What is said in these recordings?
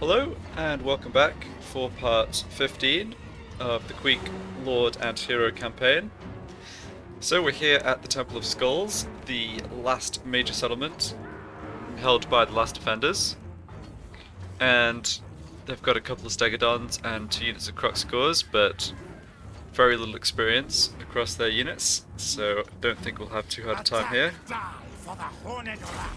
Hello and welcome back for part 15 of the Queek Lord and Hero campaign. So we're here at the Temple of Skulls, the last major settlement held by the last defenders. And they've got a couple of Stegodons and 2 units of Croxgors, but very little experience across their units, so I don't think we'll have too hard a time here. Die for the horned rat.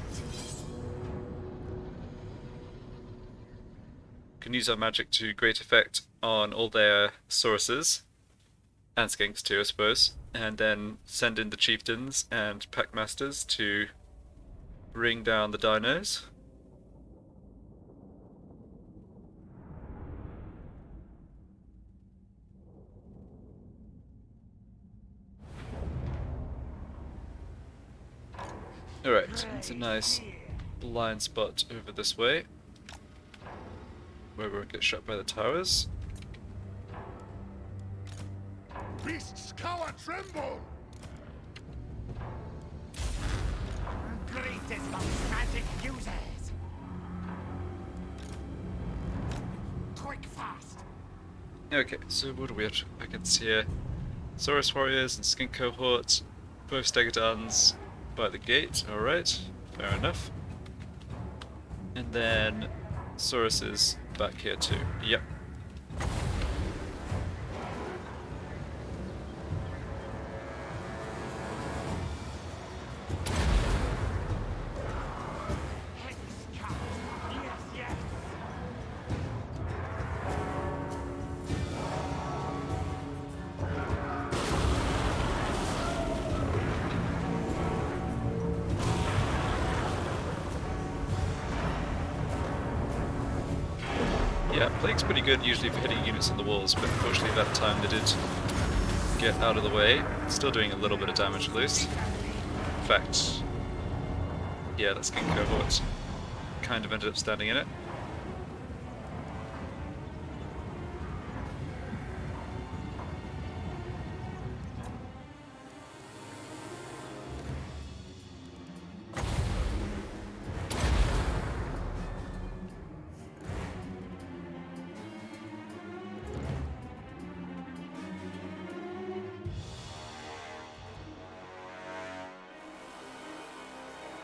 Can use our magic to great effect on all their sources, and skinks too, I suppose, and then send in the chieftains and packmasters to bring down the dinos. Alright, it's a nice blind spot over this way, where we won't get shot by the towers. Beasts cower tremble. Great is the magic uses. Quick fast. Okay, so what do we have against here? Saurus warriors and skink cohorts, both Stegodons by the gate, alright, fair enough. And then Saurus is back here too, yep. Yeah, Plague's pretty good usually for hitting units on the walls, but unfortunately that time they did get out of the way. Still doing a little bit of damage at least. In fact, yeah, that skink cohort kind of ended up standing in it.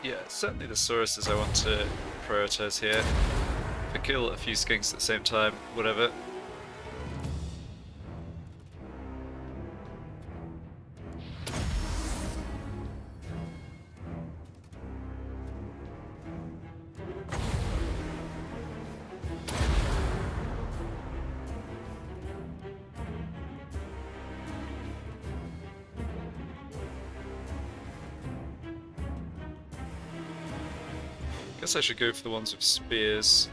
Yeah, certainly the Sauruses I want to prioritize here. If I kill a few skinks at the same time, whatever. Guess I should go for the ones with spears.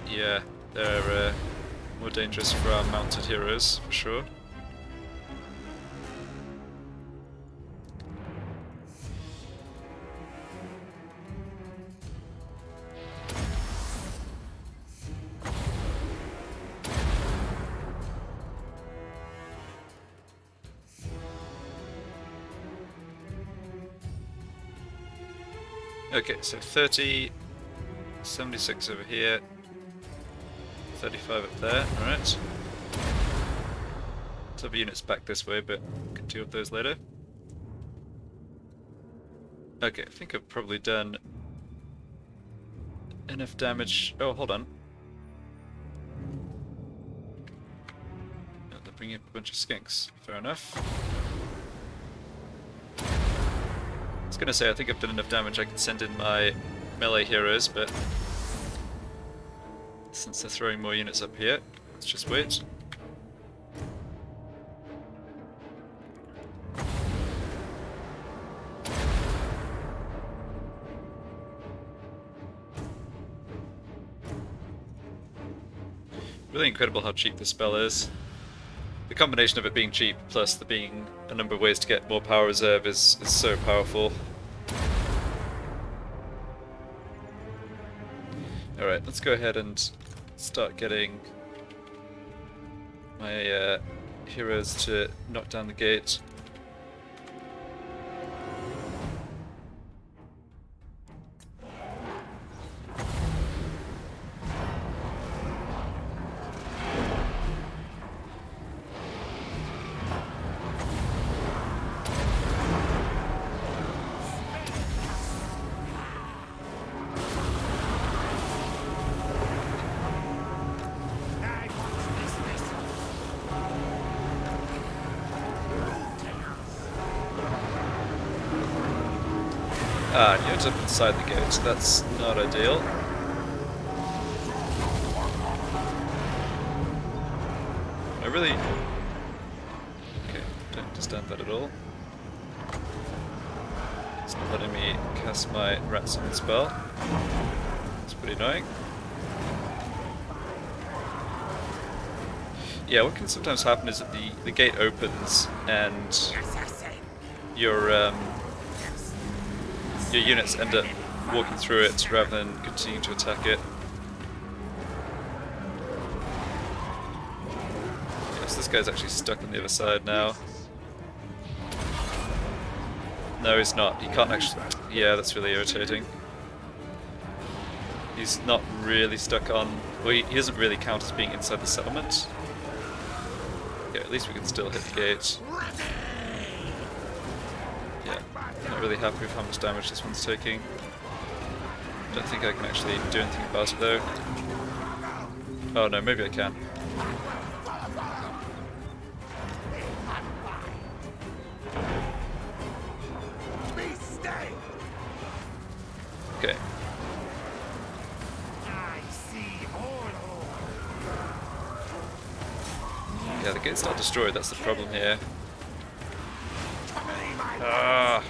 Yeah, they're more dangerous for our mounted heroes, for sure. Okay, so 30, 76 over here, 35 up there, alright. Some units back this way, but we can deal with those later. Okay, I think I've probably done enough damage. Oh, hold on. They're bringing up a bunch of skinks, fair enough. I was gonna say, I think I've done enough damage I can send in my melee heroes, but since they're throwing more units up here, let's just wait. Really incredible how cheap this spell is. The combination of it being cheap plus there being a number of ways to get more power reserve is so powerful. Alright, let's go ahead and start getting my heroes to knock down the gate. Ah, and you're up inside the gate, so that's not ideal. I really... Okay, don't understand that at all. It's not letting me cast my rat summon spell. It's pretty annoying. Yeah, what can sometimes happen is that the gate opens and your units end up walking through it rather than continuing to attack it. Yes, this guy's actually stuck on the other side now. No, he's not. He can't actually... Yeah, that's really irritating. He's not really stuck on... Well, he doesn't really count as being inside the settlement. Yeah, at least we can still hit the gate. Yeah, not really happy with how much damage this one's taking. Don't think I can actually do anything about it though. Oh no, maybe I can. Okay. Yeah, the gate's not destroyed, that's the problem here. Ah,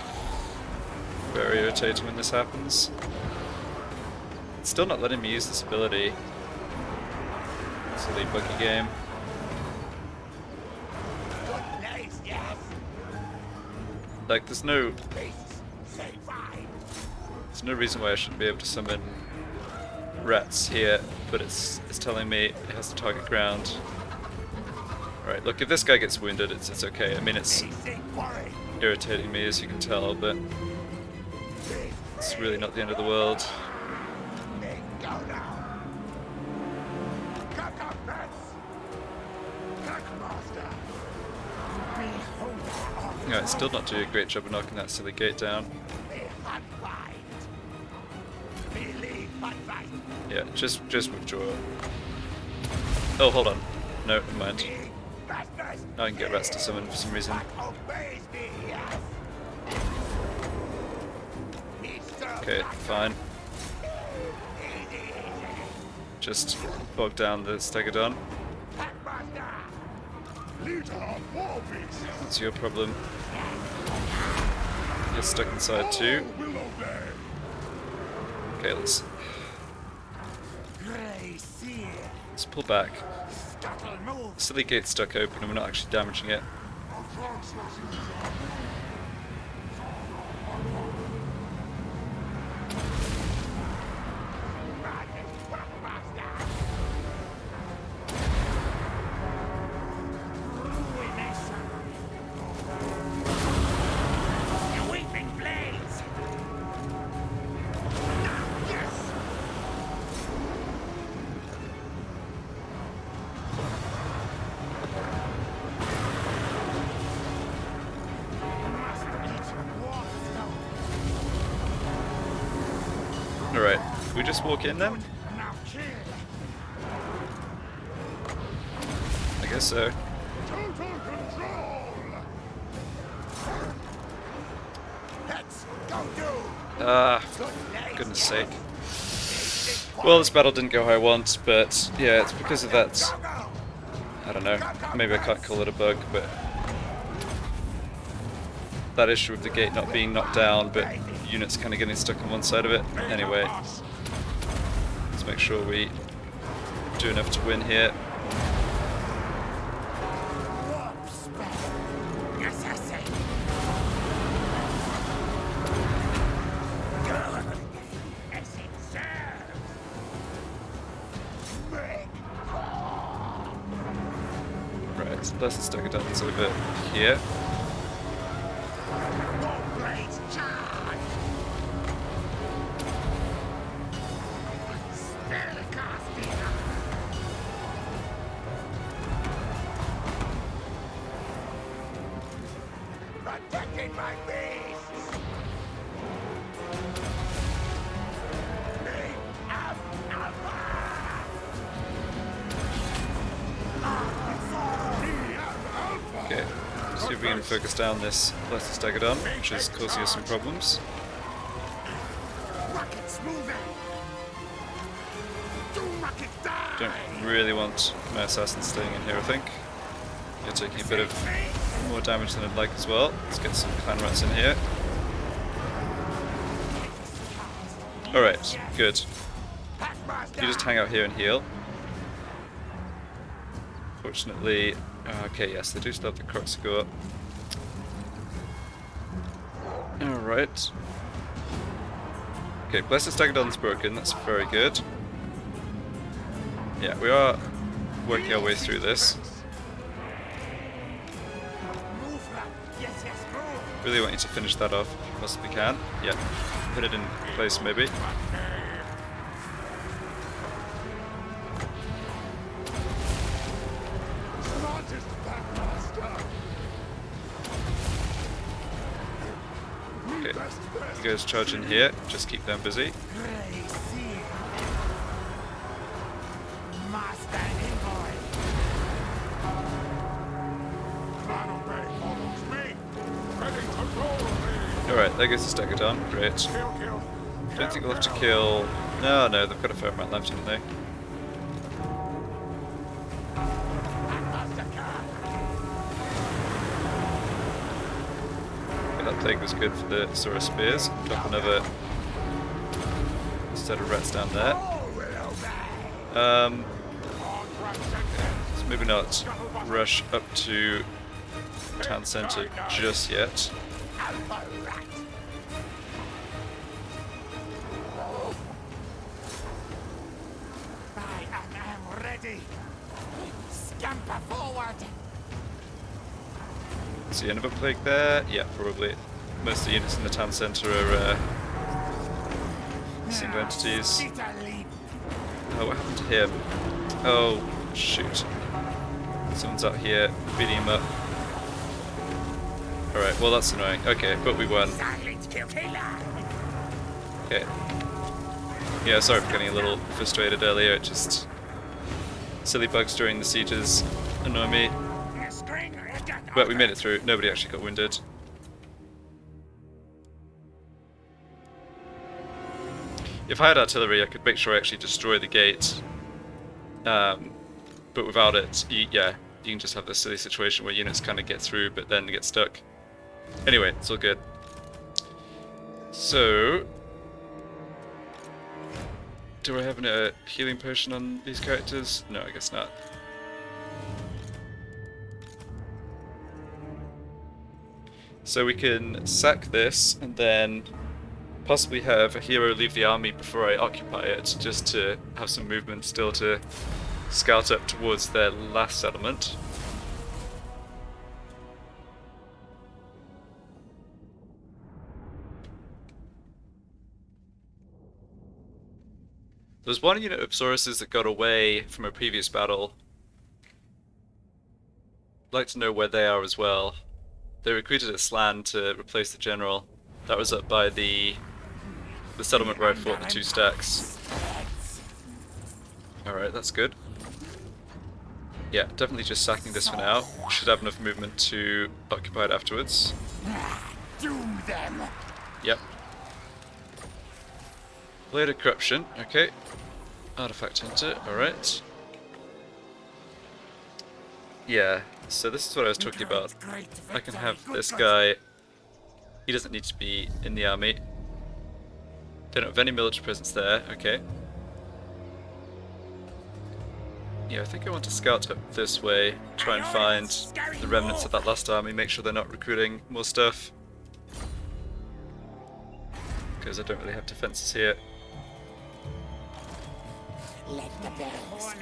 very irritating when this happens. It's still not letting me use this ability. Silly buggy game. Like, there's no reason why I shouldn't be able to summon rats here, but it's telling me it has to target ground. Alright, look, if this guy gets wounded, it's okay. I mean, it's irritating me, as you can tell, but it's really not the end of the world. Yeah, it's still not doing a great job of knocking that silly gate down. Yeah, just withdraw. Oh, hold on. No, never mind. Now I can get rats to summon for some reason. Okay, fine. Just bog down the Stegodon. What's your problem? You're stuck inside too. Okay, let's pull back. The silly gate's stuck open and we're not actually damaging it. Alright, we just walk in then? I guess so. Ah, goodness sake. Well, this battle didn't go how I want, but yeah, it's because of that. I don't know, maybe I can't call it a bug, but that issue with the gate not being knocked down, but units kind of getting stuck on one side of it. Anyway, let's make sure we do enough to win here. Right, so that's the Stegodon's over here. Okay, see if we can focus down this Stegodon, which is causing us some problems. Don't really want my assassins staying in here, I think. You're taking a bit of more damage than I'd like as well. Let's get some clan rats in here. Alright, good. You just hang out here and heal. Fortunately, okay, yes, they do still have the crux to go up. Alright. Okay, Blessed Staggadon's broken, that's very good. Yeah, we are working our way through this. Really want you to finish that off if you possibly can. Yeah, put it in place maybe. Okay, you guys charge in here, just keep them busy. Alright, there goes the Staggadon, great. Don't think we'll have to kill... No, they've got a fair amount left, haven't they? Okay, that plague was good for the Saurus Spears. Drop another set of rats down there. So maybe not rush up to town centre just yet. I am ready. Scamper forward. Is the end of a plague there? Yeah, probably. Most of the units in the town centre are single entities. Oh, what happened to him? Oh, shoot. Someone's out here beating him up. Alright, well that's annoying. Okay, but we won. Okay. Yeah, sorry for getting a little frustrated earlier. It just... silly bugs during the sieges annoy me. But we made it through. Nobody actually got wounded. If I had artillery, I could make sure I actually destroy the gate. But without it, yeah, you can just have this silly situation where units kind of get through, but then get stuck. Anyway, it's all good. So... do I have a healing potion on these characters? No, I guess not. So we can sack this and then possibly have a hero leave the army before I occupy it, just to have some movement still to scout up towards their last settlement. There's one unit of Sauruses that got away from a previous battle. I'd like to know where they are as well. They recruited a Slan to replace the general. That was up by the settlement where I fought the 2 stacks. Alright, that's good. Yeah, definitely just sacking this for now. Should have enough movement to occupy it afterwards. Doom them. Yep. Blade of Corruption, okay. Artifact Hunter, alright. Yeah, so this is what I was talking about. I can have this guy... he doesn't need to be in the army. They don't have any military presence there, okay. Yeah, I think I want to scout up this way, try and find the remnants of that last army, make sure they're not recruiting more stuff. Because I don't really have defenses here. Let the bells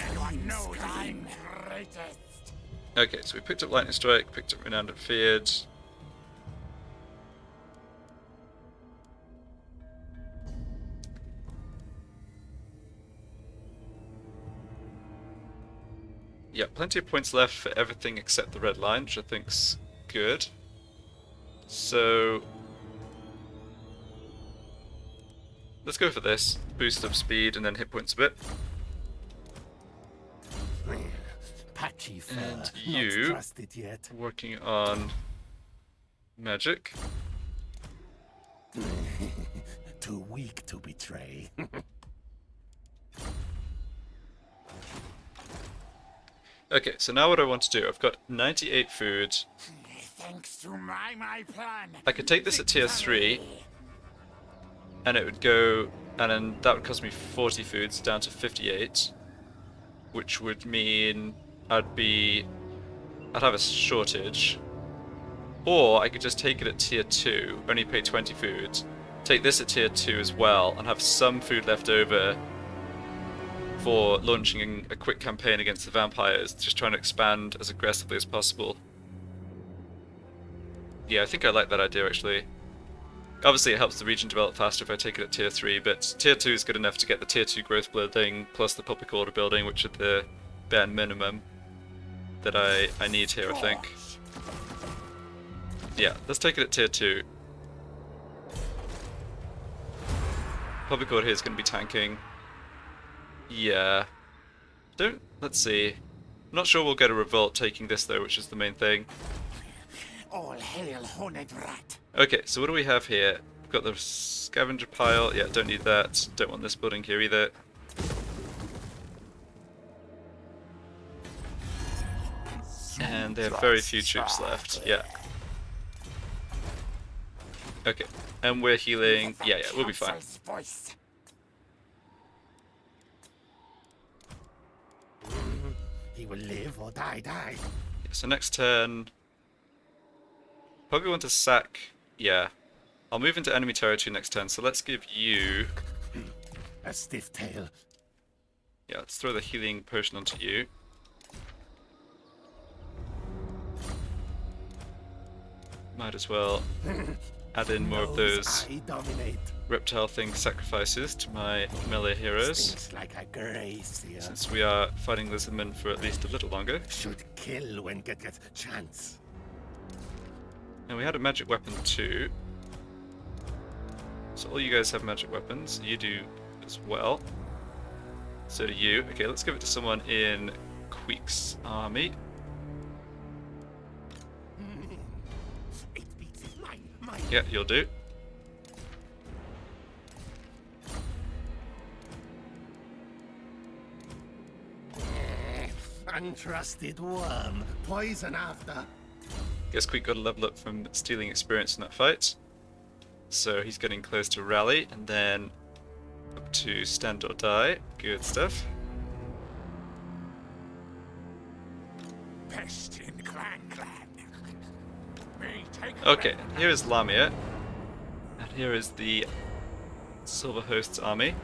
know I'm greatest. Okay, so we picked up Lightning Strike, picked up Renowned and Feared. Yeah, plenty of points left for everything except the red line, which I think's good. So let's go for this. Boost up speed and then hit points a bit. Patchy And you working on magic. Too weak to betray. Okay, so now what I want to do, I've got 98 food. Thanks to my plan. I could take this at tier 3, and it would go, and then that would cost me 40 foods down to 58, which would mean I'd have a shortage. Or I could just take it at tier 2, only pay 20 food, take this at tier 2 as well, and have some food left over for launching a quick campaign against the vampires, just trying to expand as aggressively as possible. Yeah, I think I like that idea actually. Obviously it helps the region develop faster if I take it at tier 3, but tier 2 is good enough to get the tier 2 growth building plus the public order building, which are the bare minimum that I need here, I think. Yeah, let's take it at tier 2. Public order here is going to be tanking. Yeah. Let's see. I'm not sure we'll get a revolt taking this though, which is the main thing. All hail, horned rat. Okay, so what do we have here? We've got the scavenger pile. Yeah, don't need that. Don't want this building here either. And they have very few troops left. Yeah. Okay, and we're healing. Yeah, we'll be fine. He will live or die. Yeah, so next turn, probably want to sack. Yeah, I'll move into enemy territory next turn. So let's give you a stiff tail. Yeah, let's throw the healing potion onto you. Might as well add in more of those reptile thing sacrifices to my melee heroes. Like a gracier. Since we are fighting lizardmen for at least a little longer. Should kill when get chance. And we had a magic weapon too. So all you guys have magic weapons. You do as well. So do you. Okay, let's give it to someone in Queek's army. Yeah, you'll do. Untrusted worm, poison after. Guess Queek got a level up from stealing experience in that fight. So he's getting close to rally, and then up to stand or die. Good stuff. Pest in clan. Okay, here is Lamia, and here is the Silver Host's army.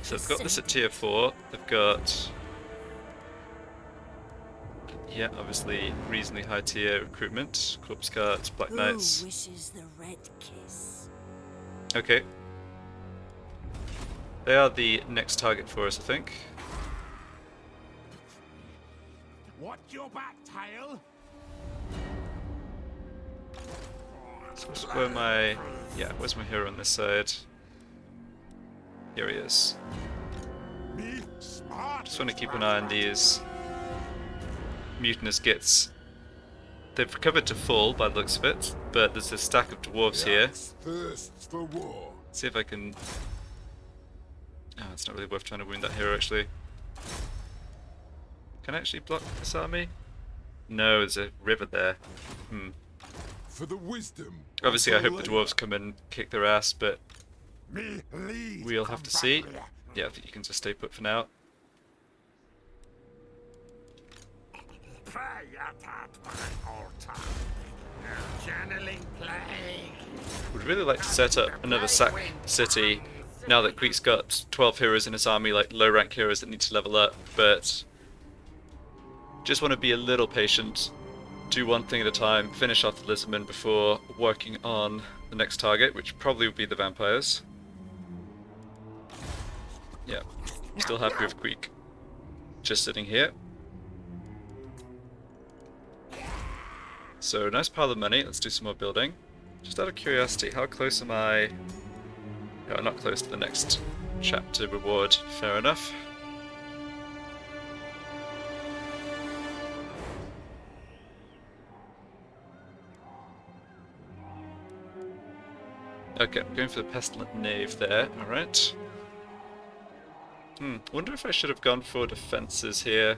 So they've got this at tier 4. They've got, yeah, obviously reasonably high tier recruitment, corpse guards, black knights. Who wishes the red kiss? Okay, they are the next target for us, I think. What your back, tail? So where's my hero on this side? Here he is. Just want to keep an eye on these mutinous gits. They've recovered to full by the looks of it, but there's a stack of dwarves here. See if I can. Oh, it's not really worth trying to wound that hero actually. Can I actually block this army? No, there's a river there. For the wisdom. Obviously, I hope the dwarves come and kick their ass, but we'll have to see. Yeah, I think you can just stay put for now. Pray at my altar. Channeling plague. Would really like to set up another sack city now that Queek's got 12 heroes in his army, like low rank heroes that need to level up, but just want to be a little patient, do one thing at a time, finish off the lizardmen before working on the next target, which probably would be the vampires. Yeah, still happy with Queek. Just sitting here. So, nice pile of money, let's do some more building. Just out of curiosity, how close am I? Oh, not close to the next chapter reward, fair enough. Okay, I'm going for the Pestilent Knave there, alright. Wonder if I should have gone for defenses here.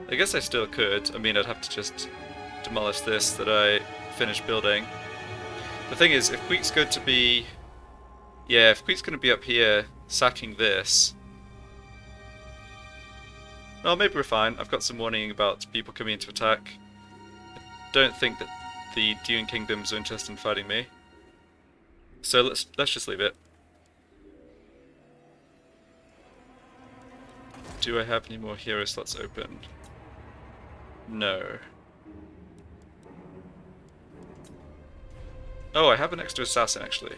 I guess I still could. I mean, I'd have to just demolish this that I finished building. The thing is, if Queek's going to be... Yeah, if Queek's going to be up here sacking this... Well, maybe we're fine. I've got some warning about people coming in to attack. I don't think that the Dune Kingdoms are interested in fighting me. So let's just leave it. Do I have any more hero slots open? No. Oh, I have an extra assassin actually.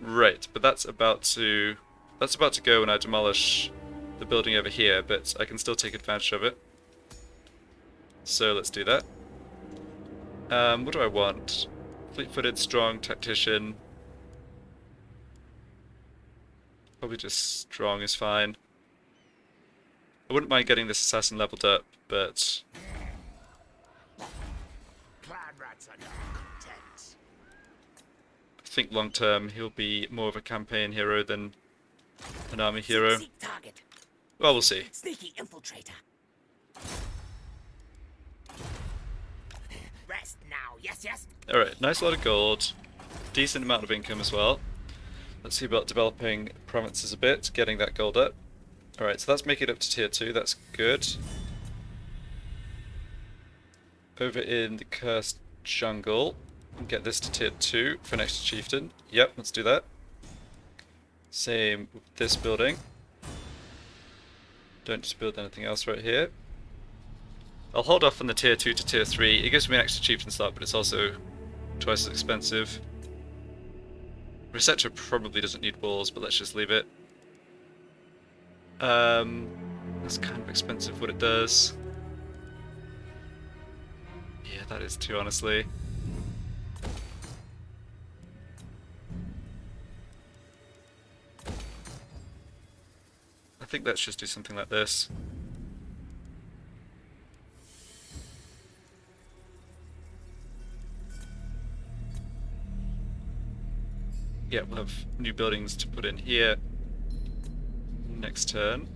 Right, but that's about to go when I demolish the building over here, but I can still take advantage of it. So let's do that. What do I want? Fleet-footed, strong, tactician. Probably just strong is fine. I wouldn't mind getting this assassin leveled up, but... I think long term he'll be more of a campaign hero than an army hero. Well, we'll see. Sneaky infiltrator. Rest now. Yes, yes. Alright, nice lot of gold. Decent amount of income as well. Let's see about developing provinces a bit, getting that gold up. Alright, so that's making it up to tier 2, that's good. Over in the Cursed Jungle, get this to tier 2 for next chieftain. Yep, let's do that. Same with this building. Don't just build anything else right here. I'll hold off on the tier 2 to tier 3. It gives me an extra chieftain slot, but it's also twice as expensive. Resetter probably doesn't need walls, but let's just leave it. That's kind of expensive what it does. Yeah, that is too, honestly. I think let's just do something like this. Yeah, we'll have new buildings to put in here next turn.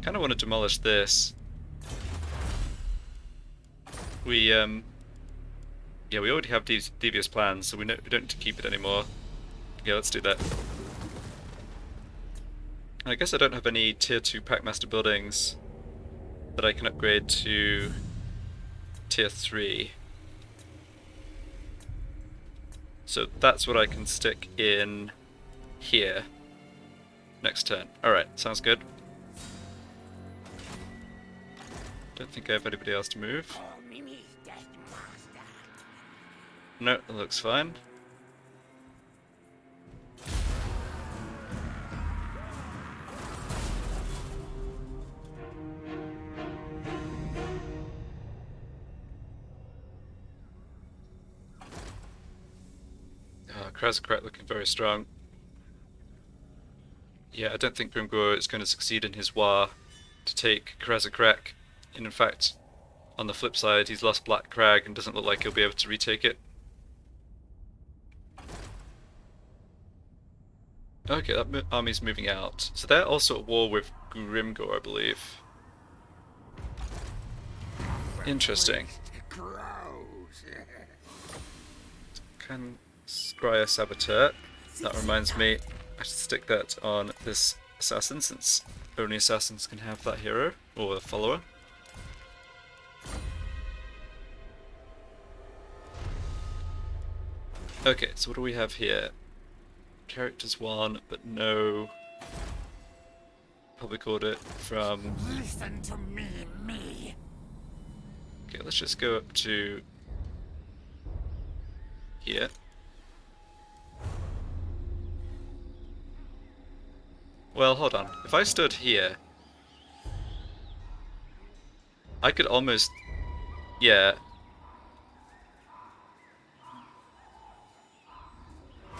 Kind of want to demolish this. Yeah, we already have devious plans, so we don't need to keep it anymore. Yeah, let's do that. I guess I don't have any tier 2 Packmaster buildings that I can upgrade to tier 3. So that's what I can stick in here next turn. Alright, sounds good. Don't think I have anybody else to move. No, it looks fine. Krasakrat looking very strong. Yeah, I don't think Grimgor is going to succeed in his war to take Krasakrat. And in fact, on the flip side, he's lost Black Crag and doesn't look like he'll be able to retake it. Okay, that army's moving out. So they're also at war with Grimgor, I believe. Interesting. Can Scryer Saboteur. That reminds me, I should stick that on this assassin, since only assassins can have that hero, or follower. Okay, so what do we have here? Characters 1, but no public audit from... Listen to me. Okay, let's just go up to here. Well, hold on. If I stood here, I could almost... Yeah.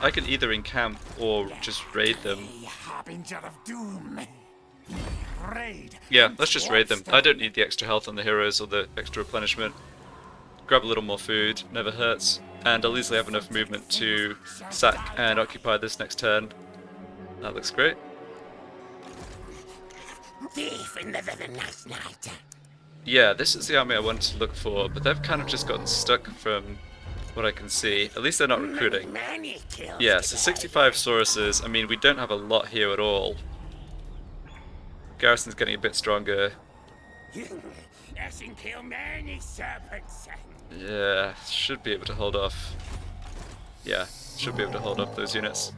I could either encamp or just raid them. Harbinger of doom. Raid. Yeah, let's just raid them. I don't need the extra health on the heroes or the extra replenishment. grab a little more food, never hurts, and I'll easily have enough movement to sack and occupy this next turn. That looks great. Thief in the last night. Yeah, this is the army I wanted to look for, but they've kind of just gotten stuck from what I can see. At least they're not recruiting. Many kills Yeah, so today. 65 Sauruses. I mean, we don't have a lot here at all. Garrison's getting a bit stronger. As in kill many serpents. Yeah, should be able to hold off. Yeah, should be able to hold off those units.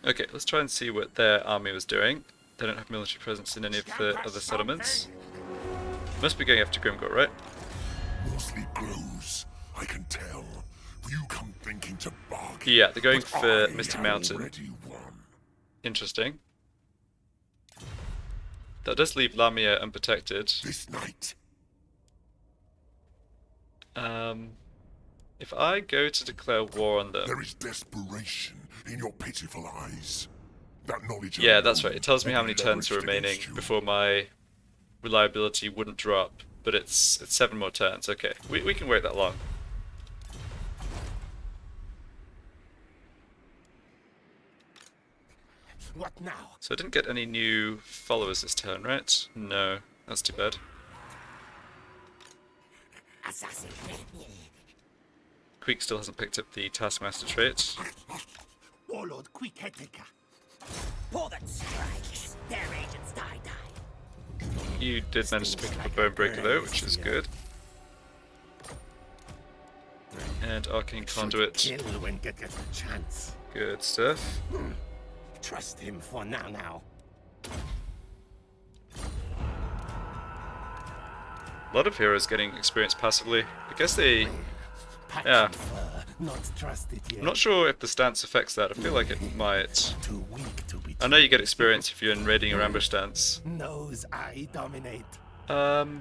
Okay, let's try and see what their army was doing. They don't have military presence in any of the other settlements. Must be going after Grimgor, right? Your sleep grows, I can tell. You come thinking to bargain. Yeah, they're going but for I Misty have Mountain. already won. Interesting. That does leave Lamia unprotected. This night, If I go to declare war on them... there is desperation in your pitiful eyes. That knowledge Yeah, alone that's right. It tells me will how be many turns are leveraged remaining against you. before my reliability wouldn't drop. But it's 7 more turns. Okay, we can wait that long. What now? So I didn't get any new followers this turn, right? No, that's too bad. Assassin. Queek still hasn't picked up the Taskmaster trait. Warlord Queek Headtaker. Pour that strikes. Their agents die. You did manage to pick up a Bonebreaker though, which is good. And Arcane Conduit, Kill when get a chance. good stuff. Trust him for now. A lot of heroes getting experience passively. I guess they... Yeah. Not trusted yet. I'm not sure if the stance affects that. I feel like it might. Too weak to be. I know you get experience if you're in raiding or ambush stance. Knows I dominate. No,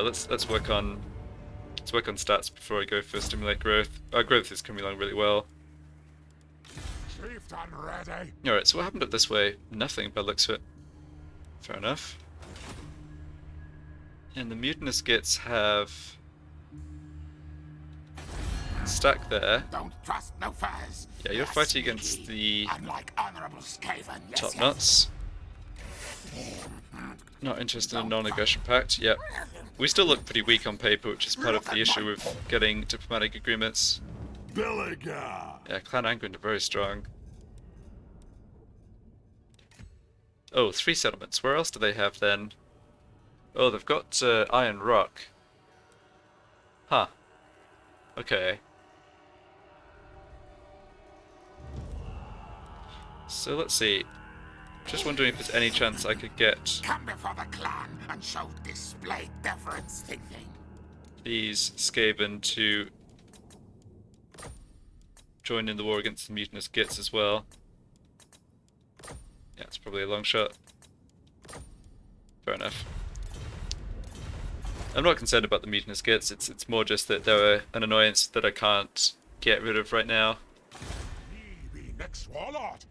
let's work on stats before I go for stimulate growth. Our growth is coming along really well. Chieftain ready. Alright, so what happened up this way? Nothing by the looks of it. Fair enough. And the mutinous gits have stack there. Don't trust no furs. Yeah, you're fighting against the Unlike honorable Skaven. Yes, top yes. nuts. Not interested in non-aggression pact. Yep. We still look pretty weak on paper, which is part of the issue with getting diplomatic agreements. Billiger. Yeah, Clan Angwin are very strong. Oh, 3 settlements. Where else do they have then? Oh, they've got Iron Rock. Huh. Okay. So let's see. Just wondering if there's any chance I could get Come before the clan and show display deference thinking. these Skaven to join in the war against the mutinous Gits as well. Yeah, it's probably a long shot. Fair enough. I'm not concerned about the mutinous Gits, it's more just that they're an annoyance that I can't get rid of right now. He be next warlord.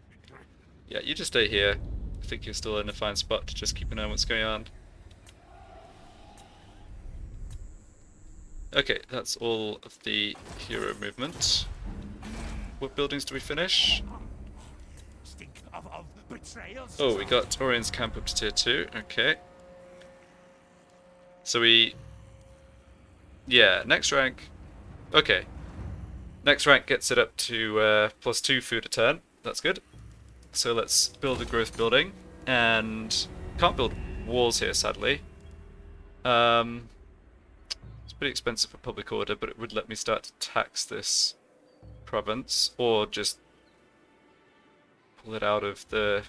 Yeah, you just stay here. I think you're still in a fine spot to just keep an eye on what's going on. Okay, that's all of the hero movement. What buildings do we finish? Stink of betrayals. Oh, we got Orion's camp up to tier 2. Okay. So we... Yeah, next rank... Okay. Next rank gets it up to +2 food a turn. That's good. So let's build a growth building. And... Can't build walls here, sadly. It's pretty expensive for public order, but it would let me start to tax this province. Or just... pull it out of the...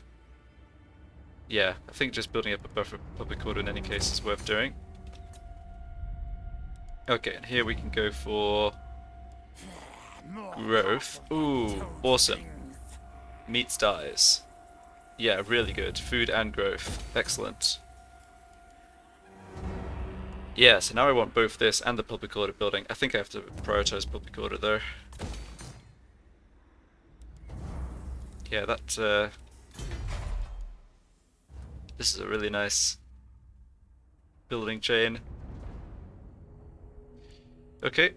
Yeah, I think just building up a buffer public order in any case is worth doing. Okay, and here we can go for growth. Ooh, awesome. Meats dies. Yeah, really good. Food and growth. Excellent. Yeah, so now I want both this and the public order building. I think I have to prioritize public order though. Yeah, that This is a really nice building chain. Okay.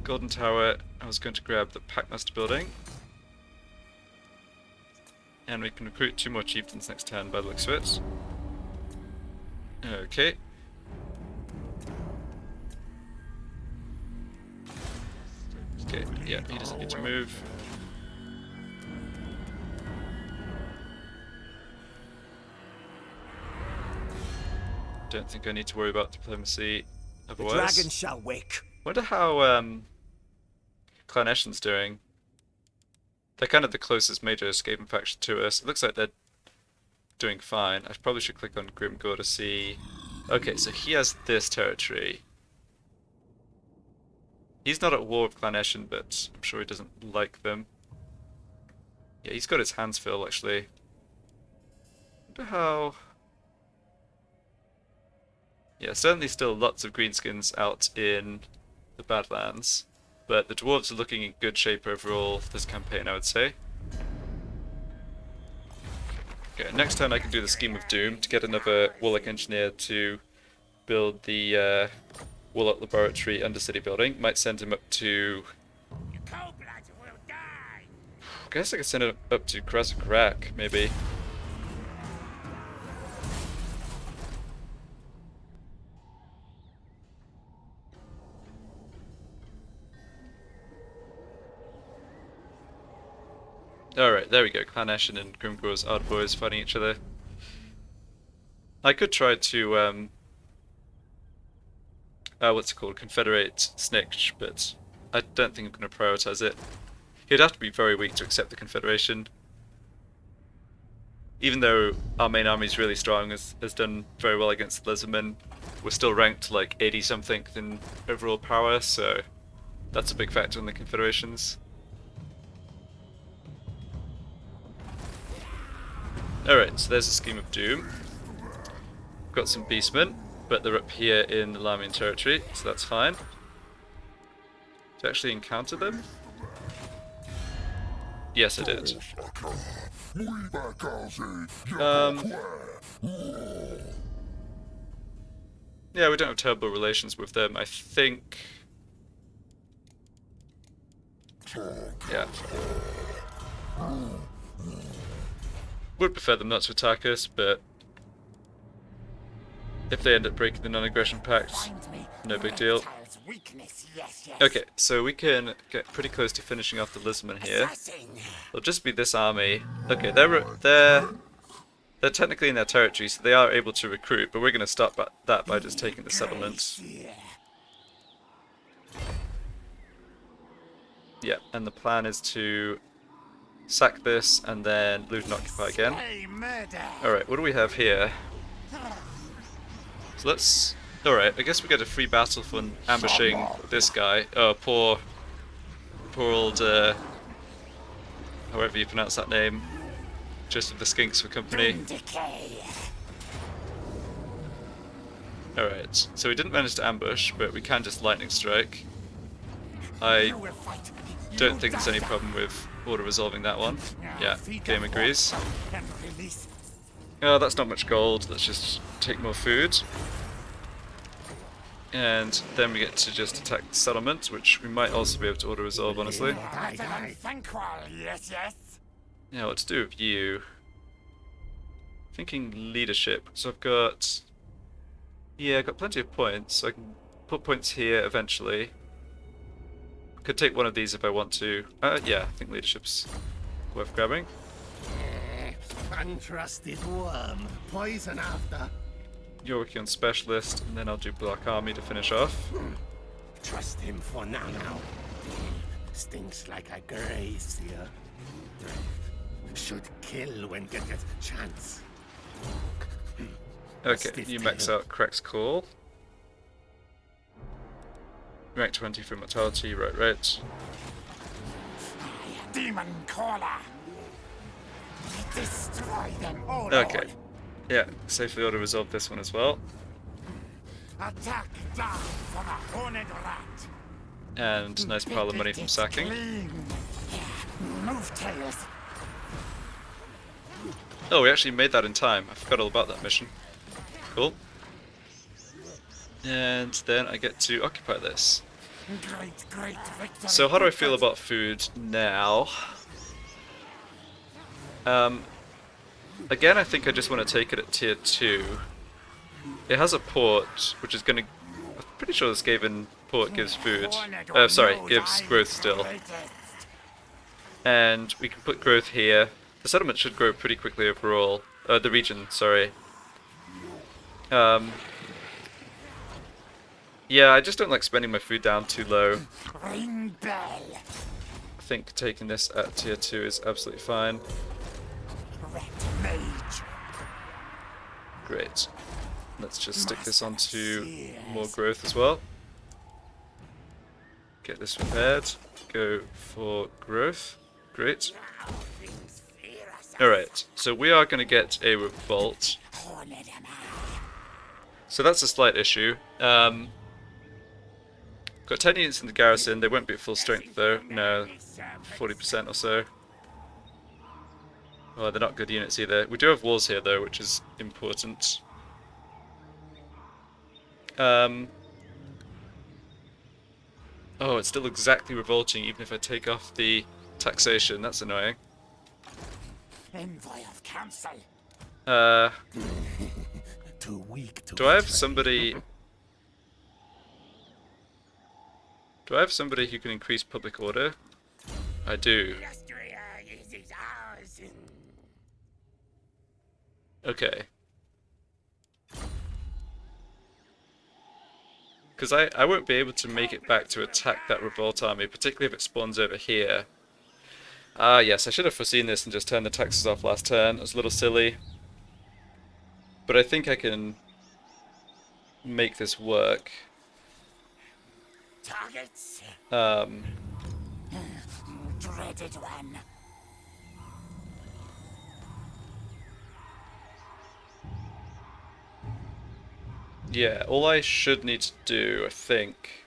Golden Tower. I was going to grab the Packmaster building. And we can recruit 2 more chieftains next turn by the looks of it. Okay. Okay, yeah, he doesn't need to move. Don't think I need to worry about diplomacy otherwise. The dragon shall wake. Wonder how Clan Eshen's doing. They're kind of the closest major escaping faction to us. It looks like they're doing fine. I probably should click on Grimgor to see. Okay, so he has this territory. He's not at war with Clan Eshen, but I'm sure he doesn't like them. Yeah, he's got his hands full, actually. Wonder how... Yeah, certainly still lots of greenskins out in the Badlands, but the dwarves are looking in good shape overall this campaign, I would say. Okay, next turn I can do the Scheme of Doom to get another Warlock Engineer to build the Warlock Laboratory Undercity building. Might send him up to... Cold-blooded will die. I guess I could send him up to Krasakrak, maybe. Alright, there we go. Clan Eshen and Grimgor's Ardboys fighting each other. I could try to, what's it called? Confederate Snikch, but I don't think I'm going to prioritize it. He'd have to be very weak to accept the Confederation. Even though our main army is really strong, has done very well against the Lizardmen, we're still ranked like 80 something in overall power, so that's a big factor in the Confederations. Alright, so there's a Scheme of Doom. We've got some Beastmen, but they're up here in the Lamian territory, so that's fine. To actually encounter them? Yes, I did. Yeah, we don't have terrible relations with them, I think. Yeah. Would prefer them not to attack us, but if they end up breaking the non-aggression pact, no big deal. Okay, so we can get pretty close to finishing off the Lizardmen here. It'll just be this army. Okay, they're technically in their territory, so they are able to recruit, but we're going to stop that by just taking the settlement. Yeah, and the plan is to sack this and then loot and occupy again. Alright, what do we have here? So let's... Alright, I guess we get a free battle for ambushing this guy. Oh, poor old, however you pronounce that name. Just with the skinks for company. Alright, so we didn't manage to ambush, but we can just lightning strike. I don't think there's any problem with auto-resolving that one. Yeah, game agrees. Oh, that's not much gold, let's just take more food. And then we get to just attack the settlement, which we might also be able to auto-resolve, honestly. Yeah, what to do with you? Thinking leadership. So I've got... Yeah, I've got plenty of points, so I can put points here eventually. Could take one of these if I want to. Yeah, I think leadership's worth grabbing. Untrusted worm. Poison after. You're working on specialist, and then I'll do Black Army to finish off. Trust him for now. Stinks like a grazier. Should kill when get a chance. Okay, you max out Crack's Call. Rank 20 for mortality, right. Demon caller. Destroy them all. Okay. Yeah, safely auto-resolve this one as well. Attack down from a horned rat. And nice pile of money from sacking. Clean. Move, tails. Oh, we actually made that in time. I forgot all about that mission. Cool. And then I get to occupy this. Great victory. So how do I feel about food now? Again, I think I just want to take it at tier 2. It has a port, which is going to... I'm pretty sure this given port gives food. Sorry, gives growth still. And we can put growth here. The settlement should grow pretty quickly overall. The region, sorry. Yeah, I just don't like spending my food down too low. Ring bell. I think taking this at tier 2 is absolutely fine. Red mage. Great. Let's just stick this onto more growth as well. Get this repaired. Go for growth. Great. Alright, so we are going to get a revolt. So that's a slight issue. Got 10 units in the garrison. They won't be at full strength though. No, 40% or so. Well, they're not good units either. We do have walls here though, which is important. Oh, it's still exactly revolting even if I take off the taxation. That's annoying. Envoy of council. Too weak to Do I have betray. somebody... Do I have somebody who can increase public order? I do. Austria is ours. Okay. Because I won't be able to make it back to attack that revolt army, particularly if it spawns over here. Ah, yes, I should have foreseen this and just turned the taxes off last turn. It was a little silly. But I think I can make this work. Targets. Dreaded one. Yeah, all I should need to do, I think,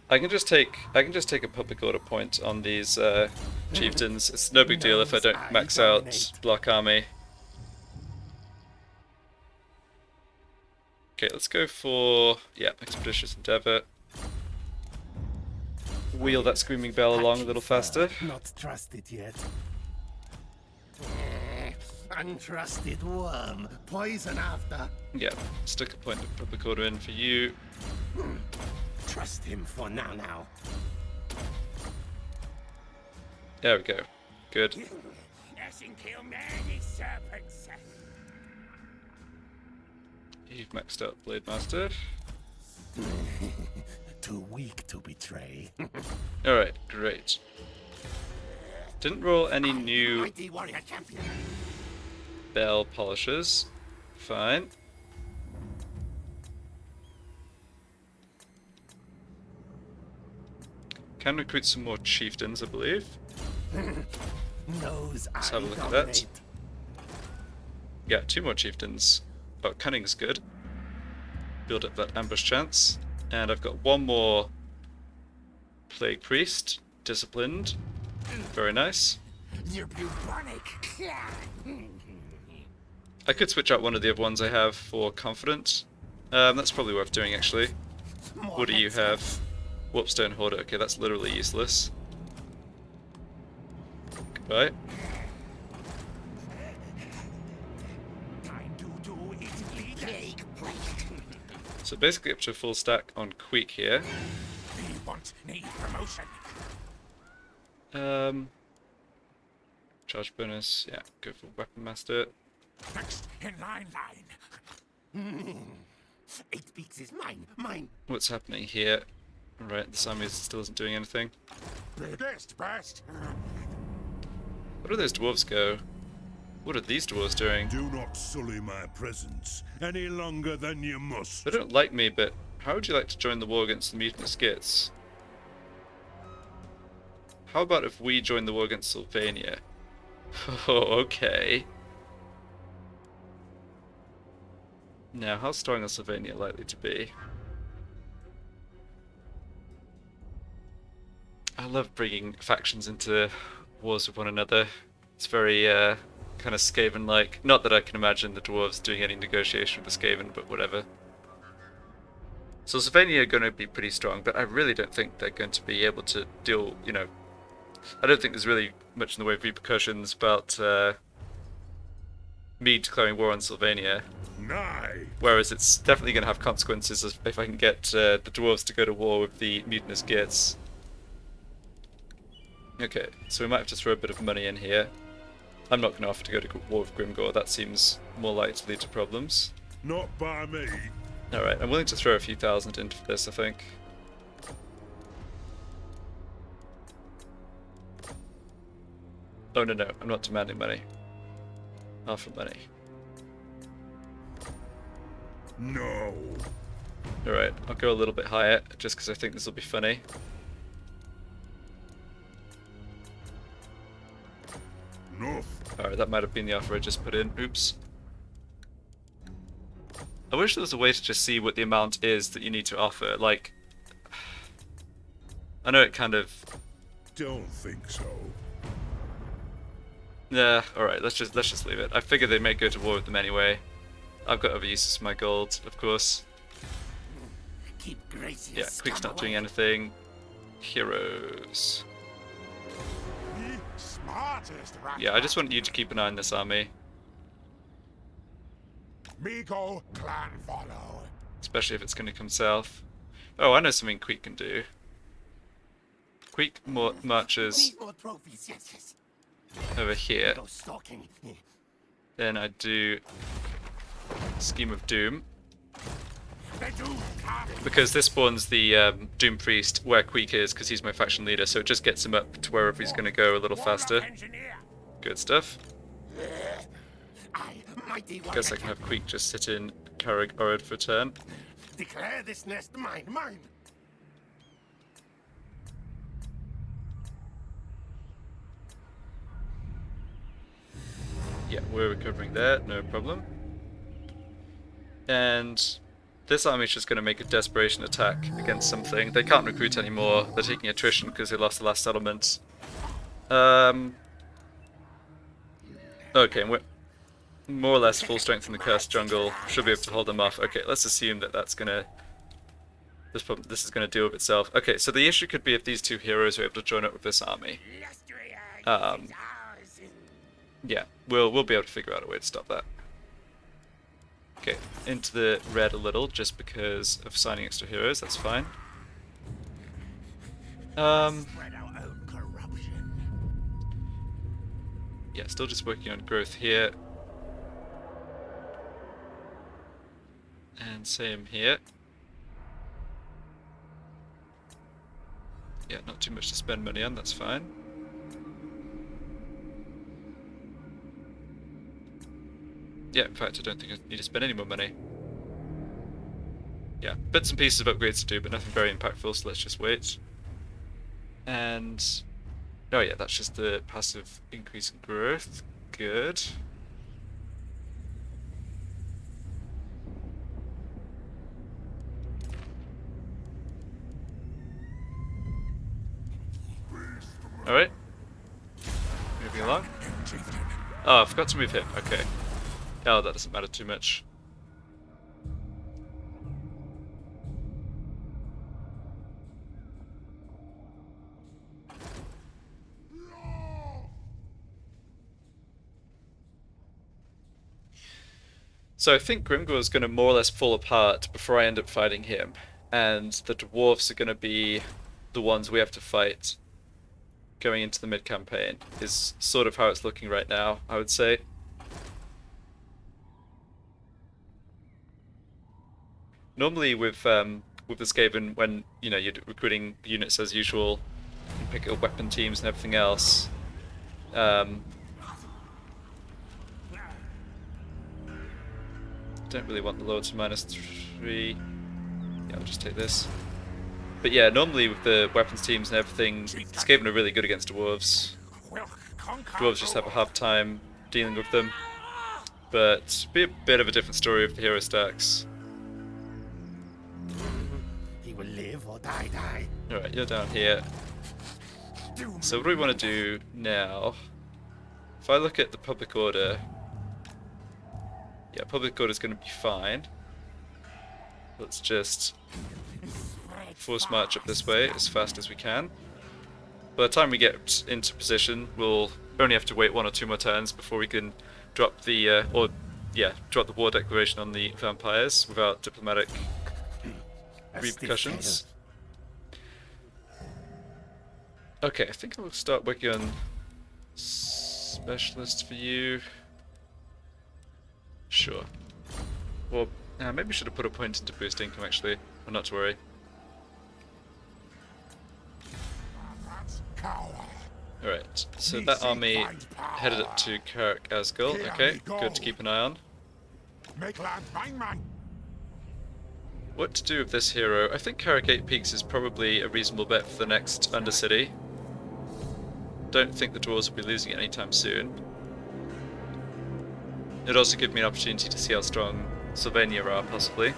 I can just take a public order point on these chieftains. It's no big deal if I don't max out block army. Okay, let's go for expeditious endeavor. Wheel that screaming bell along a little faster. Not trusted yet. Untrusted worm. Poison after. Yeah, stick a point of public order in for you. Trust him for now. There we go. Good. Nothing kill many serpents. You've maxed out Blade Master. Too weak to betray. Alright, great. Didn't roll any new Mighty warrior champion. bell polishers. Fine. Can recruit some more chieftains, I believe. Knows Let's have a look at that. Yeah, 2 more chieftains. Oh, cunning's good. Build up that ambush chance. And I've got 1 more plague priest. Disciplined. Very nice. You're bubonic. I could switch out one of the other ones I have for confident. That's probably worth doing actually. What do you have? Warpstone Hoarder. Okay, that's literally useless. Goodbye. Time to do it, plague. So basically up to a full stack on Queek here. We need promotion. Charge bonus, yeah, go for Weapon Master. Next in line. 8 beaks is mine. What's happening here? Right, this army still isn't doing anything. Biggest best. Where do those dwarves go? What are these dwarves doing? Do not sully my presence any longer than you must. They don't like me, but how would you like to join the war against the mutant skits? How about if we join the war against Sylvania? Oh, okay. Now, how strong is Sylvania likely to be? I love bringing factions into wars with one another. It's very kind of Skaven-like. Not that I can imagine the dwarves doing any negotiation with the Skaven, but whatever. So Sylvania are going to be pretty strong, but I really don't think they're going to be able to deal, you know... I don't think there's really much in the way of repercussions about me declaring war on Sylvania. Nay. Whereas it's definitely going to have consequences if I can get the dwarves to go to war with the mutinous Gits. Okay, so we might have to throw a bit of money in here. I'm not going to offer to go to war with Grimgor, that seems more likely to lead to problems. Not by me. Alright, I'm willing to throw a few thousand into this, I think. Oh no, I'm not demanding money. Half of money. No. Alright, I'll go a little bit higher, just because I think this will be funny. Enough. Alright, that might have been the offer I just put in. Oops. I wish there was a way to just see what the amount is that you need to offer. Like, I know it kind of... Don't think so. Yeah, alright, let's just leave it. I figure they may go to war with them anyway. I've got other uses for my gold, of course. Keep Gracie Yeah, Queek's not doing anything. Heroes. The smartest rat. Yeah, I just want you to keep an eye on this army. Me go, clan follow. Especially if it's going to come south. Oh, I know something Queek can do. Queek marches Need more trophies, yes. over here. Go stalking. Then I do Scheme of Doom. They do come. Because this spawns the Doom Priest where Queek is, because he's my faction leader, so it just gets him up to wherever he's going to go a little faster. Engineer. Good stuff. I, mighty Guess I can have Queek just sit in Carreg Orod for a turn. declare this nest mine. Yeah, we're recovering there, no problem. And this army is just going to make a desperation attack against something. They can't recruit anymore, they're taking attrition because they lost the last settlement. Okay, we're more or less full strength in the Cursed Jungle. Should be able to hold them off. Okay, let's assume that that's going to... This is going to deal with itself. Okay, so the issue could be if these two heroes are able to join up with this army. Yeah, we'll be able to figure out a way to stop that. Okay, into the red a little, just because of signing extra heroes, that's fine. Spread our own corruption. Yeah, still just working on growth here. And same here. Yeah, not too much to spend money on, that's fine. Yeah, in fact, I don't think I need to spend any more money. Yeah, bits and pieces of upgrades to do, but nothing very impactful, so let's just wait. And... oh yeah, that's just the passive increase in growth. Good. Alright. Moving along. Oh, I forgot to move him. Okay. Oh, that doesn't matter too much. So I think Grimgor is going to more or less fall apart before I end up fighting him. And the dwarves are going to be the ones we have to fight going into the mid-campaign, is sort of how it's looking right now, I would say. Normally with the Skaven, when you're recruiting units as usual, you pick up weapon teams and everything else. Don't really want the loads to -3. Yeah, I'll just take this. But yeah, normally with the weapons teams and everything, Skaven are really good against dwarves. Dwarves just have a hard time dealing with them. But be a bit of a different story with the hero stacks. He will live or die. Alright, you're down here. So what do we want to do now? If I look at the public order, yeah, public order is going to be fine. Let's just force march up this way as fast as we can. By the time we get into position, we'll only have to wait 1 or 2 more turns before we can drop the drop the war declaration on the vampires without diplomatic repercussions. Okay, I think I'll start working on specialist for you. Sure. Well, maybe we should have put a point into boost income actually. Well, not to worry. Alright, so that army headed up to Carrick Asgul. Okay, good to keep an eye on. What to do with this hero? I think Carrick 8 Peaks is probably a reasonable bet for the next Undercity. Don't think the dwarves will be losing it anytime soon. It'd also give me an opportunity to see how strong Sylvania are, possibly.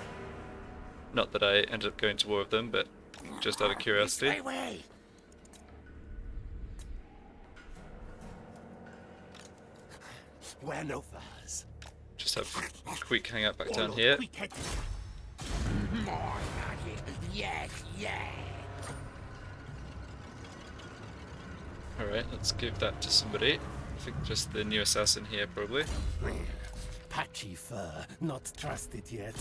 Not that I ended up going to war with them, but just out of curiosity. Wear no furs. Just have Queek hang out back down here. Yes, yes. Alright, let's give that to somebody. I think just the new assassin here, probably. Patchy fur, not trusted yet.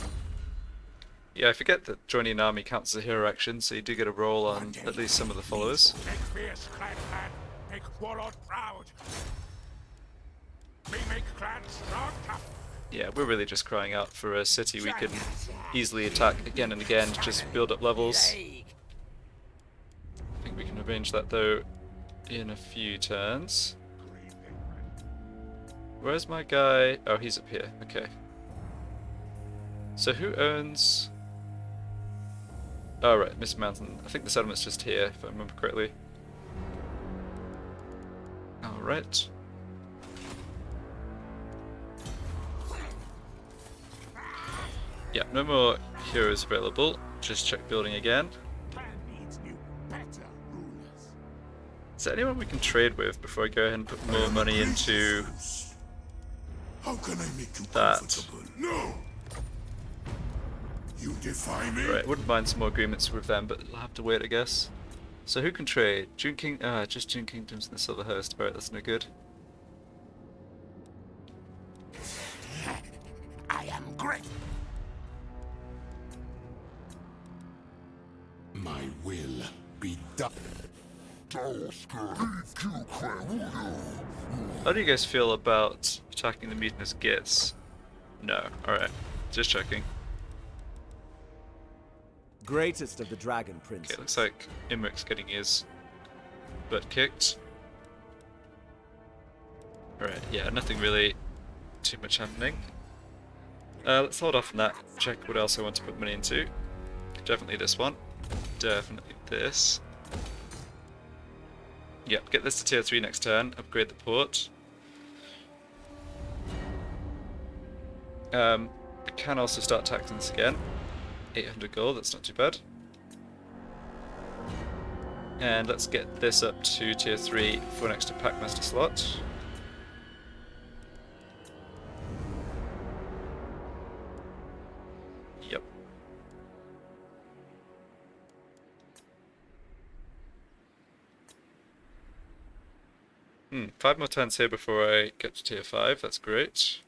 Yeah, I forget that joining an army counts as a hero action, so you do get a roll on at least some of the followers. Make fierce clan man, make warlord proud. We make clan strong, tough. Yeah, we're really just crying out for a city we can easily attack again and again to just build up levels. I think we can arrange that though in a few turns. Where's my guy? Oh, he's up here. Okay. So who owns... Oh, right, Miss Mountain. I think the settlement's just here, if I remember correctly. Alright. Yeah, no more heroes available. Just check building again. Clan needs new, better rulers. Is there anyone we can trade with before I go ahead and put more money into How can I make you that? comfortable? No! You defy me? Right, wouldn't mind some more agreements with them, but I'll have to wait, I guess. So who can trade? June King? Just June Kingdoms and the Silver Host. Alright, that's no good. I am great. My will be done. How do you guys feel about attacking the mutinous Gits? No. Alright, just checking. Greatest of the dragon princes. Okay, looks like Imric's getting his butt kicked. Alright, yeah, nothing really too much happening. Let's hold off on that, check what else I want to put money into. Definitely this one. Definitely this. Yep, get this to tier 3 next turn, upgrade the port. I can also start taxing this again. 800 gold, that's not too bad. And let's get this up to tier 3 for an extra Packmaster slot. Yep. 5 more turns here before I get to tier 5, that's great.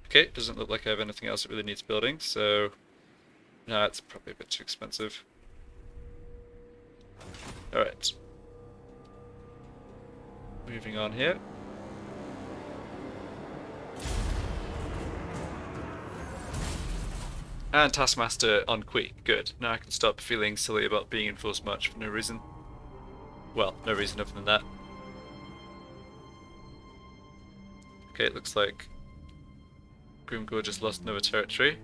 Okay, doesn't look like I have anything else that really needs building, so... No, it's probably a bit too expensive. Alright. Moving on here. And Taskmaster on Queek, good. Now I can stop feeling silly about being in force march for no reason. Well, no reason other than that. Okay, it looks like Grimgor just lost Nova territory.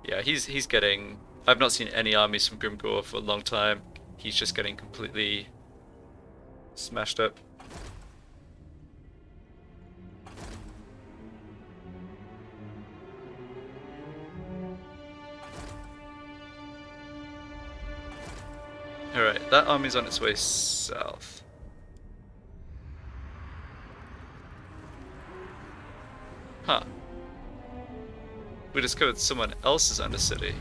Yeah, he's getting... I've not seen any armies from Grimgor for a long time. He's just getting completely smashed up. Alright, that army's on its way south. Huh. We discovered someone else's undercity.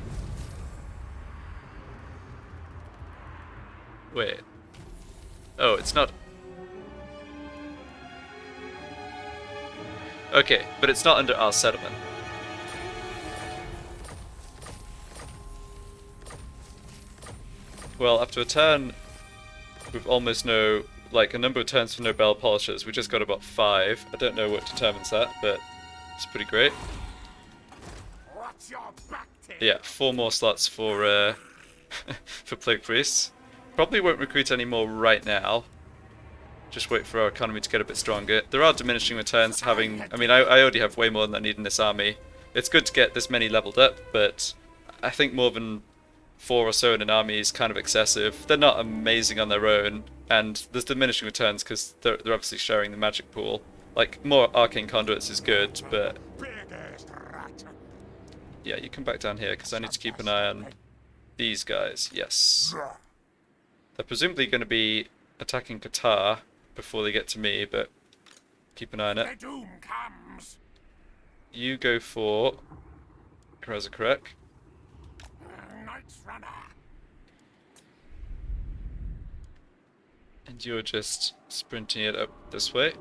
Wait. Oh, it's not... Okay, but it's not under our settlement. Well, after a turn with almost no... like, a number of turns with no bell polishers, we just got about 5. I don't know what determines that, but it's pretty great. What's your back to? Yeah, 4 more slots for for Plague Priests. Probably won't recruit any more right now. Just wait for our economy to get a bit stronger. There are diminishing returns to having... I mean, I already have way more than I need in this army. It's good to get this many leveled up, but I think more than 4 or so in an army is kind of excessive. They're not amazing on their own, and there's diminishing returns because they're obviously sharing the magic pool. Like, more arcane conduits is good, but... Biggest rat. yeah, you come back down here because I need to keep an eye on these guys. Yes. They're presumably going to be attacking Qatar before they get to me, but keep an eye on The it. doom comes. You go for Krazakrek. Knights runner. And you're just sprinting it up this way.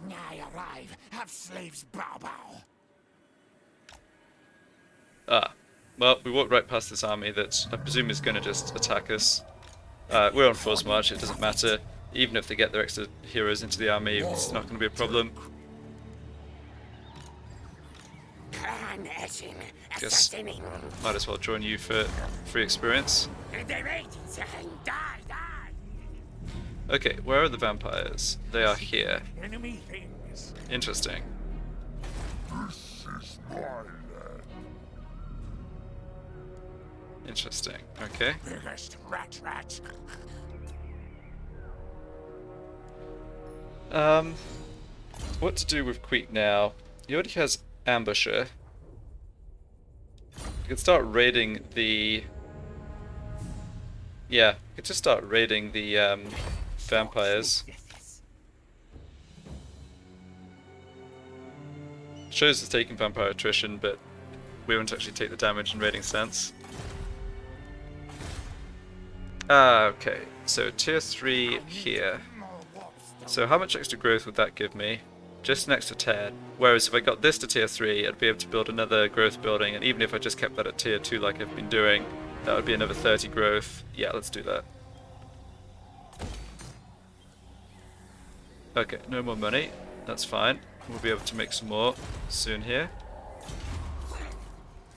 I arrive. Have slaves bow bow. Ah. Well, we walked right past this army that I presume is going to just attack us. We're on force march, it doesn't matter. Even if they get their extra heroes into the army, it's not going to be a problem. Clan etching. Guess Assassinating. might as well join you for free experience. They rage and die, die. Okay, where are the vampires? They are here. Enemy things. Interesting. This is my land. Interesting. Okay. Biggest rat. What to do with Queek now? He already has Ambusher. We could start raiding the... yeah, we could just start raiding the vampires. Shows us taking vampire attrition, but we won't actually take the damage in raiding stance. Okay, so tier 3 here. So how much extra growth would that give me? Just an extra 10. Whereas if I got this to tier 3, I'd be able to build another growth building, and even if I just kept that at tier 2 like I've been doing, that would be another 30 growth. Yeah, let's do that. Okay, no more money. That's fine. We'll be able to make some more soon here.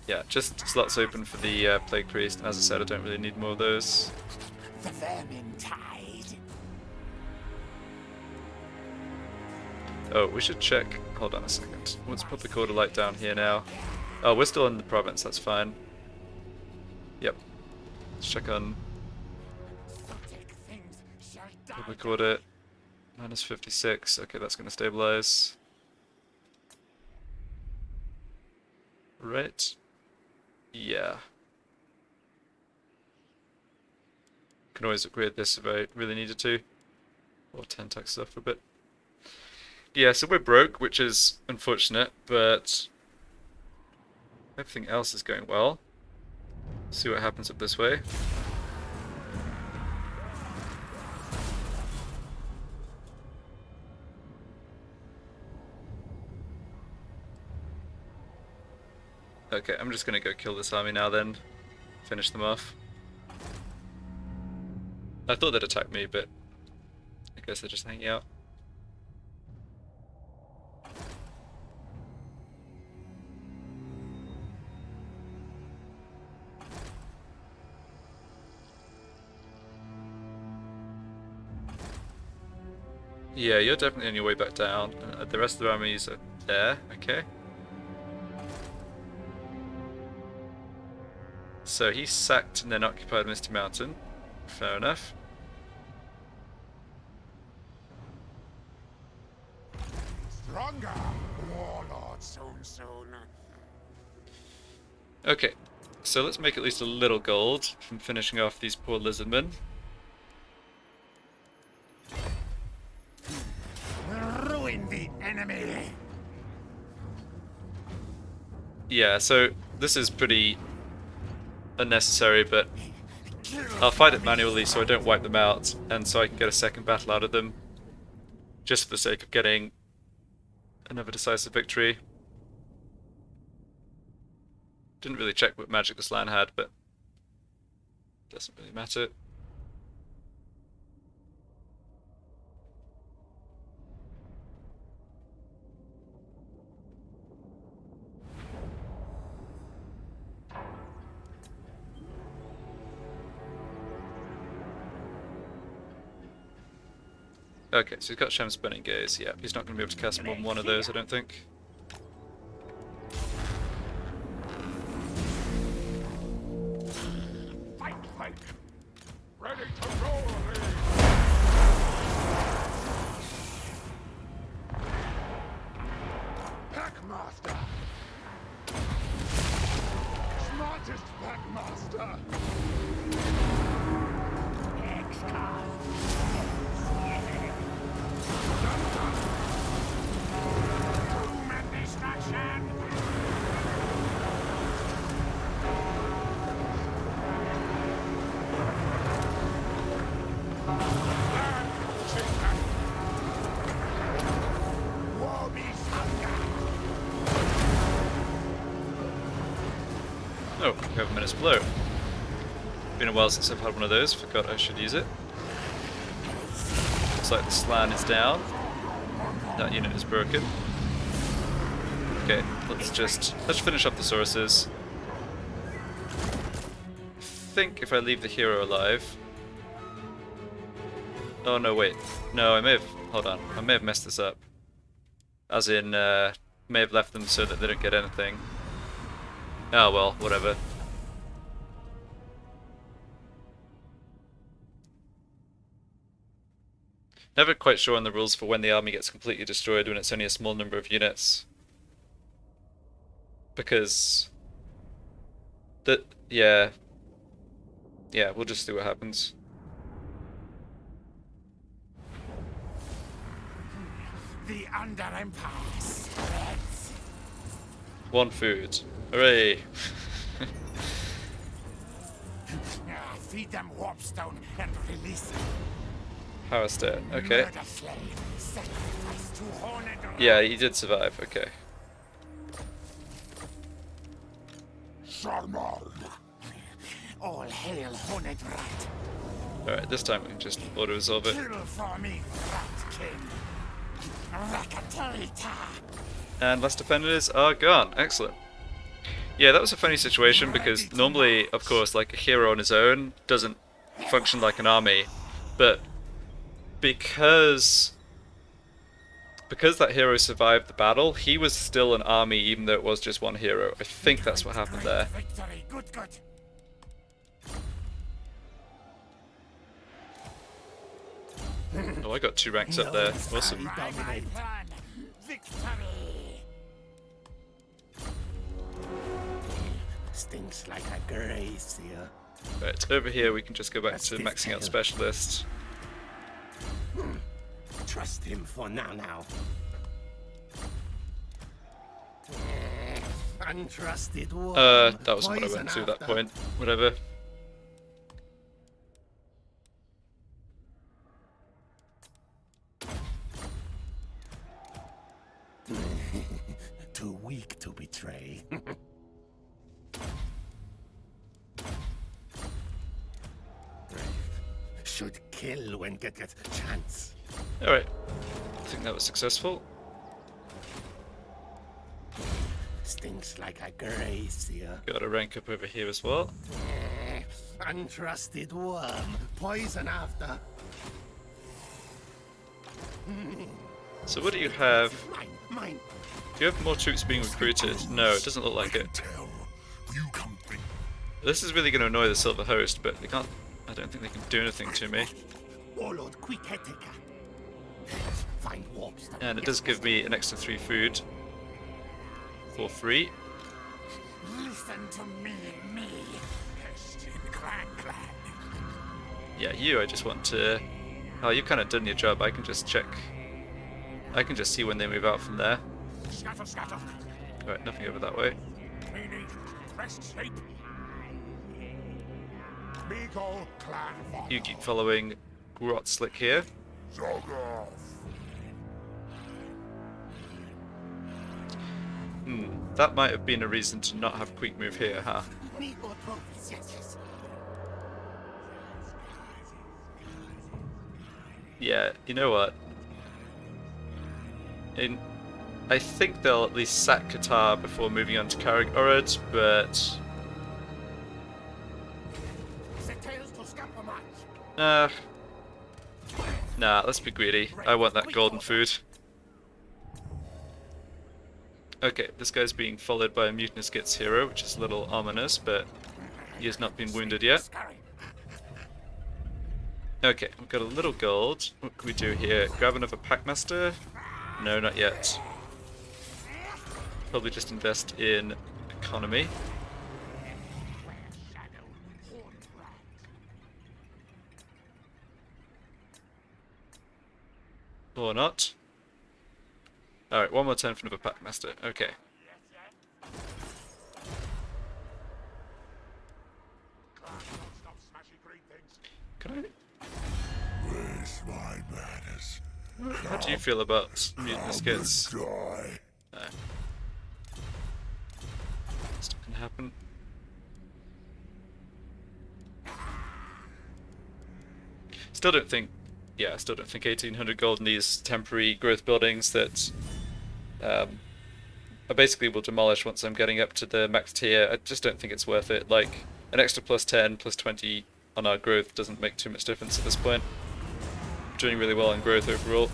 Yeah, just slots open for the Plague Priest, and as I said, I don't really need more of those. The vermin tide. Oh, we should check. Hold on a second. What's public order like down here now? Oh, we're still in the province, that's fine. Yep. Let's check on public order. Minus 56. Okay, that's going to stabilize. Right. Yeah. Can always upgrade this if I really needed to. Or 10 tax stuff for a bit. Yeah, so we're broke, which is unfortunate, but everything else is going well. See what happens up this way. Okay, I'm just gonna go kill this army now then. Finish them off. I thought they'd attack me, but I guess they're just hanging out. Yeah, you're definitely on your way back down. The rest of the armies are there, okay. So he sacked and then occupied Misty Mountain. Fair enough. Stronger. Warlord soon. Okay, So let's make at least a little gold from finishing off these poor lizardmen. Ruin the enemy. Yeah, so this is pretty unnecessary, but I'll fight it manually so I don't wipe them out, and so I can get a second battle out of them, just for the sake of getting another decisive victory. Didn't really check what magic this land had, but doesn't really matter. Okay, so he's got Shem's Burning Gaze. Yeah, he's not going to be able to cast more than one of those, I don't think. Fight, fight. Ready to roll. Packmaster. Smartest Packmaster. Doom and destruction. War beast hunger. Oh, we have a minute's blow. Been a while since I've had one of those, forgot I should use it. Looks like the slan is down. That unit is broken. Okay, let's finish up the sources. I think if I leave the hero alive. Oh no, wait. No, hold on. I may have messed this up. As in, may have left them so that they don't get anything. Oh well, whatever. Never quite sure on the rules for when the army gets completely destroyed when it's only a small number of units. Because... yeah, we'll just see what happens. The Under Empire spreads. One food. Hooray! Feed them warpstone and release them. Power stat. Okay. Murder slave, sacrifice to horned Yeah, he did survive. Okay. Sharmal. All hail horned rat. Alright, this time we can just auto-resolve it. Kill for me, rat king. Rakatarita. And last defenders are gone. Excellent. Yeah, that was a funny situation because normally, of course, like a hero on his own doesn't function like an army, but because that hero survived the battle, he was still an army even though it was just one hero. I think that's what happened there. Victory. Good, good. Oh, I got 2 ranks up there. Awesome. My plan. Victory. Stinks like a gracier. Right, over here we can just go back to maxing out specialists. Trust him for now. Untrusted worm. That wasn't what I went to at that point. Whatever. Too weak to betray. Should kill when get chance. Alright. I think that was successful. Stinks like a gracier. Got a rank up over here as well. Untrusted worm. Poison after. So what do you have? Mine. Do you have more troops being recruited? No, it doesn't look like it. Tell. You come think. This is really going to annoy the Silver Host, but they can't. I don't think they can do anything to me. Warlord Queek. Find warpstone. And it does give me an extra 3 food for free. Listen to me. Pest in clan. Yeah, you, I just want to... Oh, you've kind of done your job. I can just check. I can just see when they move out from there. Scatter. Right, nothing over that way. Meaning, rest shape. Beagle clan. You keep following Grot Slick here. Zog That might have been a reason to not have Queek move here, huh? Me or trophies, yes. Yeah, you know what? I think they'll at least sack Qatar before moving on to Carrick Orad, but... Nah, let's be greedy. I want that golden food. Okay, this guy's being followed by a mutinous Gits hero, which is a little ominous, but he has not been wounded yet. Okay, we've got a little gold. What can we do here? Grab another Packmaster? No, not yet. Probably just invest in economy. Or not. Alright, one more turn for another Packmaster. Okay. Can I... Where's my manners? How do you feel about mutinous Gits? Die. It's not gonna happen. Still don't think... Yeah, I still don't think 1800 gold in these temporary growth buildings that are basically will demolish once I'm getting up to the max tier. I just don't think it's worth it. Like, an extra plus 10, plus 20 on our growth doesn't make too much difference at this point. I'm doing really well on growth overall.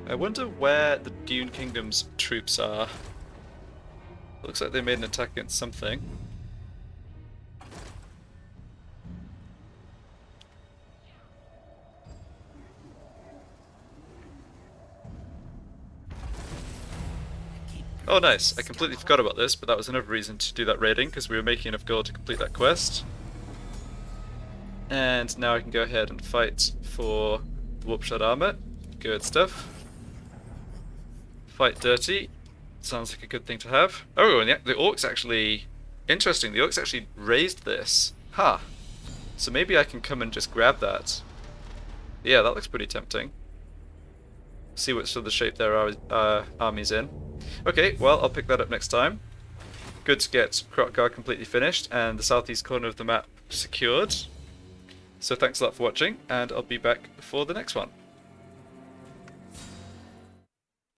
I wonder where the Dune Kingdom's troops are. Looks like they made an attack against something. Oh nice, I completely forgot about this, but that was another reason to do that raiding, because we were making enough gold to complete that quest. And now I can go ahead and fight for the Warpshot armor. Good stuff. Fight dirty. Sounds like a good thing to have. Oh, and the orcs actually... Interesting, the orcs actually raised this. Huh. So maybe I can come and just grab that. Yeah, that looks pretty tempting. See what sort of shape their army's in. Okay, well, I'll pick that up next time. Good to get Krotgar completely finished and the southeast corner of the map secured. So thanks a lot for watching, and I'll be back for the next one.